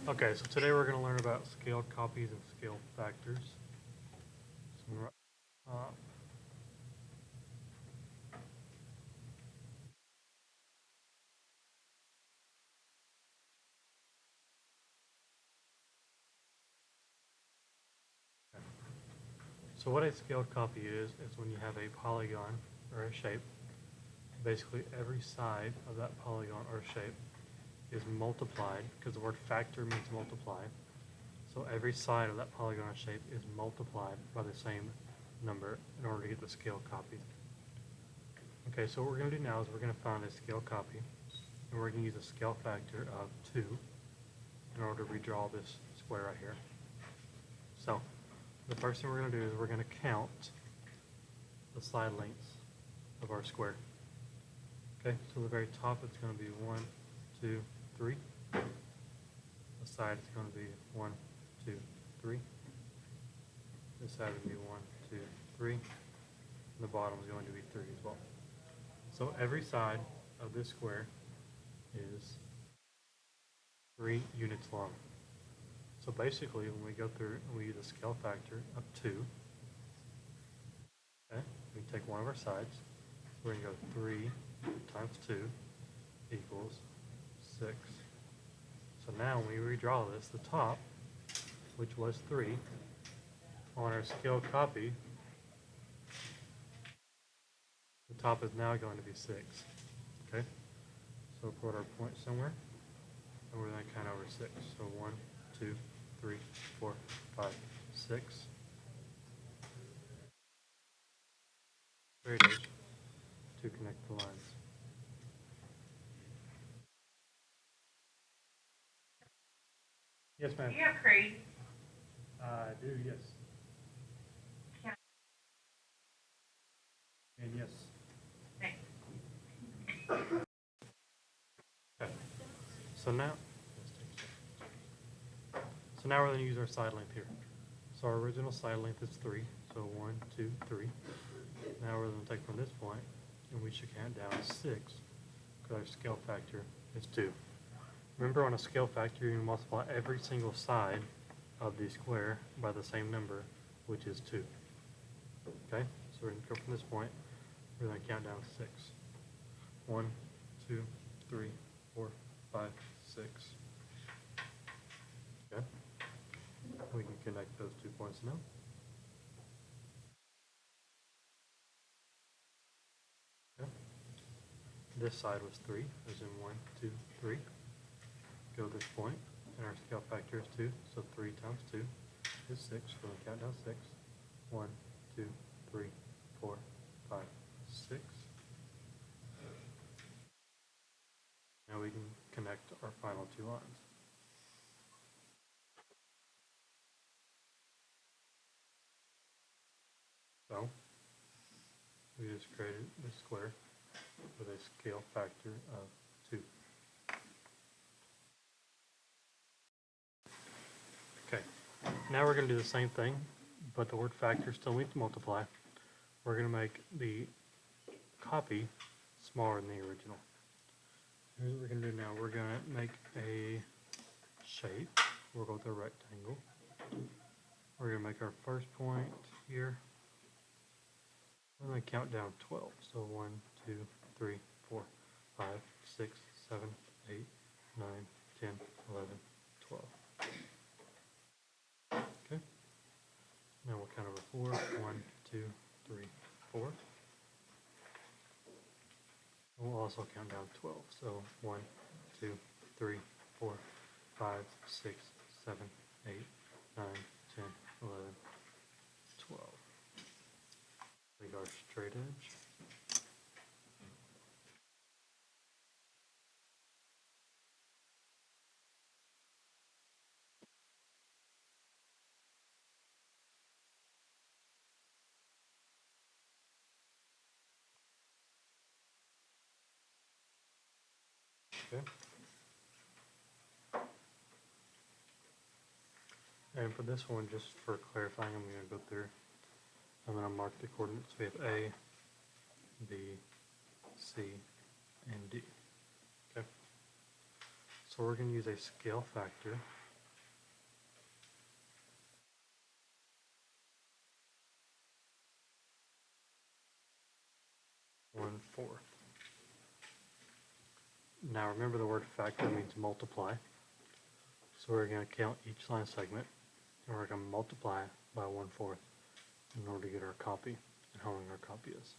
Okay, so today we're going to learn about scaled copies and scale factors. So, so what a scaled copy is when you have a polygon or a shape. Basically every side of that polygon or shape is multiplied, because the word factor means multiply. So every side of that polygon or shape is multiplied by the same number in order to get the scale copy. Okay, so what we're going to do now is we're going to find a scale copy, and we're going to use a scale factor of 2 in order to redraw this square right here. So the first thing we're going to do is we're going to count the side lengths of our square. Okay, so the very top it's going to be 1, 2, 3. The side is going to be 1, 2, 3. This side would be 1, 2, 3. And the bottom is going to be 3 as well. So every side of this square is 3 units long. So basically, when we go through and we use a scale factor of 2, okay, we take one of our sides. We're going to go 3 times 2 equals 6. So now when we redraw this, the top, which was 3, on our scale copy, the top is now going to be 6. Okay? So we'll put our point somewhere, and we're going to count over 6. So 1, 2, 3, 4, 5, 6. Very good. To connect the lines. Yes, ma'am. Do you have Creed? I do, yes. Yeah. And yes. Thanks. Okay. So now we're going to use our side length here. So our original side length is 3. So 1, 2, 3. Now we're going to take from this point, and we should count down 6, because our scale factor is 2. Remember, on a scale factor, you multiply every single side of the square by the same number, which is 2. Okay? So we're going to go from this point, we're going to count down 6. 1, 2, 3, 4, 5, 6. Okay? We can connect those 2 points now. Okay? This side was 3, as in 1, 2, 3. Go to this point, and our scale factor is 2, so 3 times 2 is 6. We're going to count down 6. 1, 2, 3, 4, 5, 6. Now we can connect our final 2 lines. So, we just created this square with a scale factor of 2. Okay, now we're going to do the same thing, but the word factor still needs to multiply. We're going to make the copy smaller than the original. Here's what we're going to do now. We're going to make a shape. We'll go with a rectangle. We're going to make our first point here. We're going to count down 12. So 1, 2, 3, 4, 5, 6, 7, 8, 9, 10, 11, 12. Okay. Now we'll count over 4. 1, 2, 3, 4. We'll also count down 12. So 1, 2, 3, 4, 5, 6, 7, 8, 9, 10, 11, 12. Make our straight edge. Okay. And for this one, just for clarifying, I'm going to go through. I'm going to mark the coordinates. We have A, B, C, and D. Okay. So we're going to use a scale factor Now remember the word factor means multiply. So we're going to count each line segment and we're going to multiply it by 1/4 in order to get our copy and how long our copy is.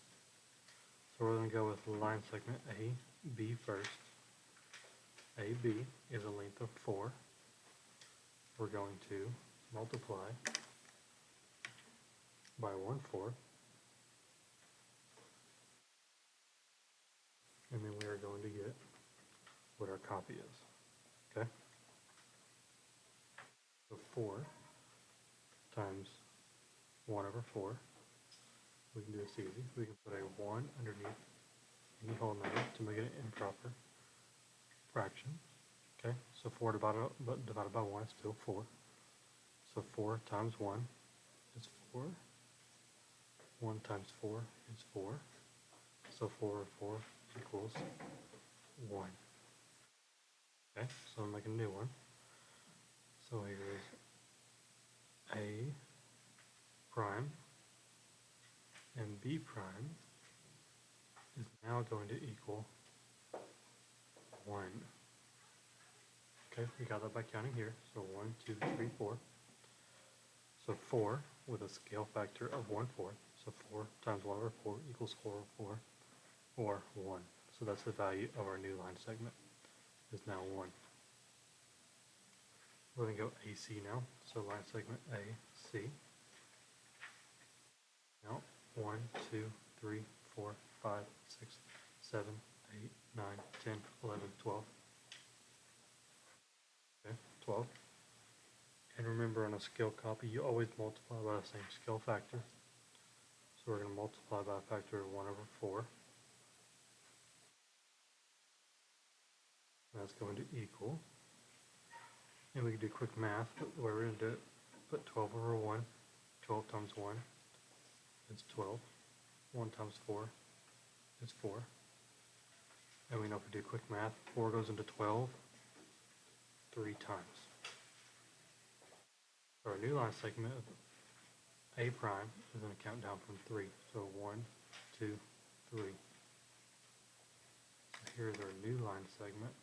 So we're going to go with line segment AB first. AB is a length of 4. We're going to multiply by 1/4, and then we are going to get what our copy is. Okay? So 4 times 1/4. We can do this easy. We can put a 1 underneath any whole number to make it an improper fraction. Okay? So 4 divided by 1 is still 4. So 4 times 1 is 4. 1 times 4 is 4. So 4/4 equals 1. Okay, so I'm making a new one. So here is A prime and B prime is now going to equal 1. Okay, we got that by counting here. So 1, 2, 3, 4. So 4 with a scale factor of 1/4. So 4 times 1/4 equals 4/4, or 1. So that's the value of our new line segment, is now 1. We're going to go AC now. So line segment AC. Now 1, 2, 3, 4, 5, 6, 7, 8, 9, 10, 11, 12. Okay, 12. And remember, on a scale copy, you always multiply by the same scale factor. So we're going to multiply by a factor of 1/4. That's going to equal, and we can do quick math, but the way we're going to do it, put 12/1, 12 times 1 is 12, 1 times 4 is 4, and we know if we do quick math, 4 goes into 12 3 times. So our new line segment of A prime is going to count down from 3, so 1, 2, 3. So here's our new line segment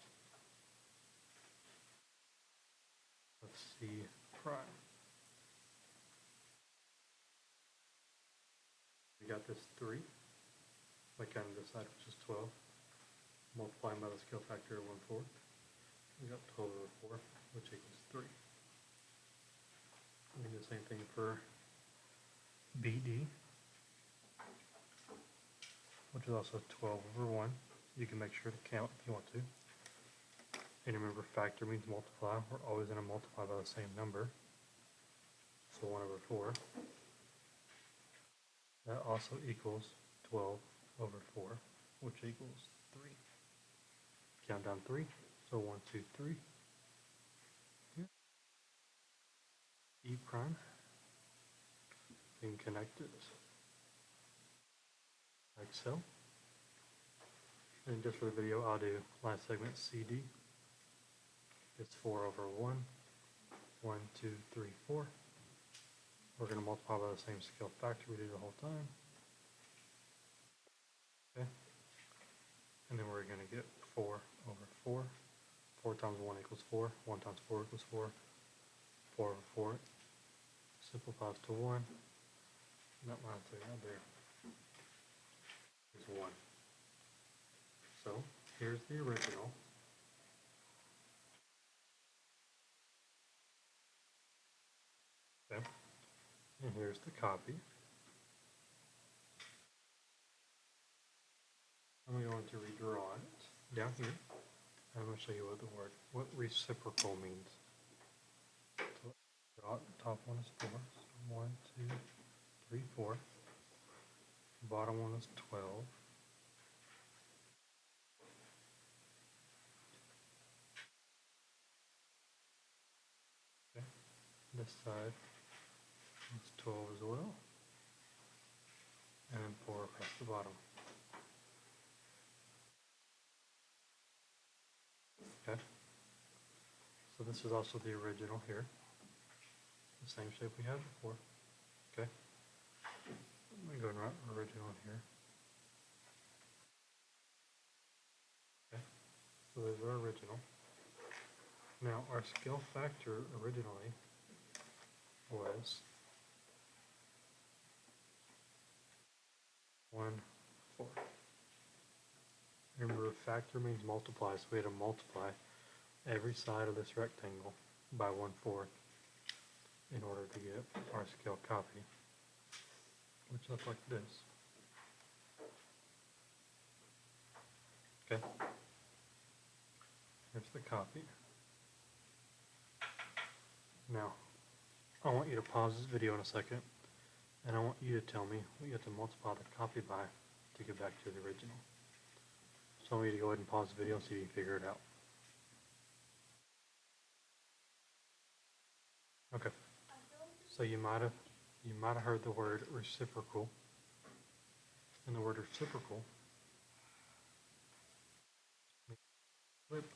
of C prime. We got this 3 by counting this side, which is 12, multiplying by the scale factor of 1/4. We got 12/4, which equals 3. We can do the same thing for BD, which is also 12/1. You can make sure to count if you want to. And remember, factor means multiply. We're always going to multiply by the same number. So 1/4. That also equals 12/4, which equals 3. Count down 3. So 1, 2, 3. Here. E prime being connected like so. And just for the video, I'll do line segment CD. It's 4/1. 1, 2, 3, 4. We're going to multiply by the same scale factor we did the whole time. Okay. And then we're going to get 4/4. 4 times 1 equals 4. 1 times 4 equals 4. 4/4 simplifies to 1. And that line segment right there is 1. So here's the original. Okay. And here's the copy. I'm going to redraw it down here. I'm going to show you what reciprocal means. So the top one is 4. So 1, 2, 3, 4. Bottom one is 12. Okay. This side is 12 as well. And then 4 across the bottom. Okay. So this is also the original here. The same shape we had before. Okay. I'm going to go and write original here. Okay. So there's our original. Now our scale factor originally was 1/4. Remember, factor means multiply, so we had to multiply every side of this rectangle by 1/4 in order to get our scale copy, which looks like this. Okay, here's the copy. Now, I want you to pause this video in a second, and I want you to tell me what you have to multiply the copy by to get back to the original. So I want you to go ahead and pause the video and see if you can figure it out. Okay. So you might have heard the word reciprocal. And the word reciprocal, flip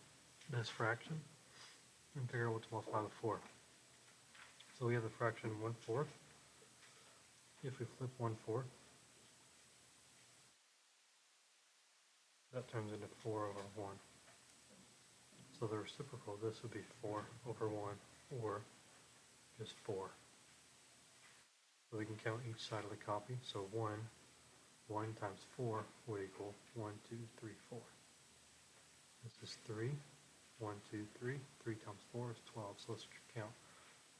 this fraction and figure out what to multiply with 4. So we have the fraction 1/4. If we flip 1/4, that turns into 4/1. So the reciprocal of this would be 4/1 or just 4. So we can count each side of the copy. So 1 times 4 would equal 1, 2, 3, 4. This is 3. 1, 2, 3. 3 times 4 is 12. So let's count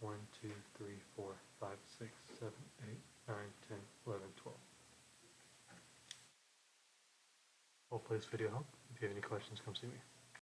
1, 2, 3, 4, 5, 6, 7, 8, 9, 10, 11, 12. Hopefully this video helped. If you have any questions, come see me.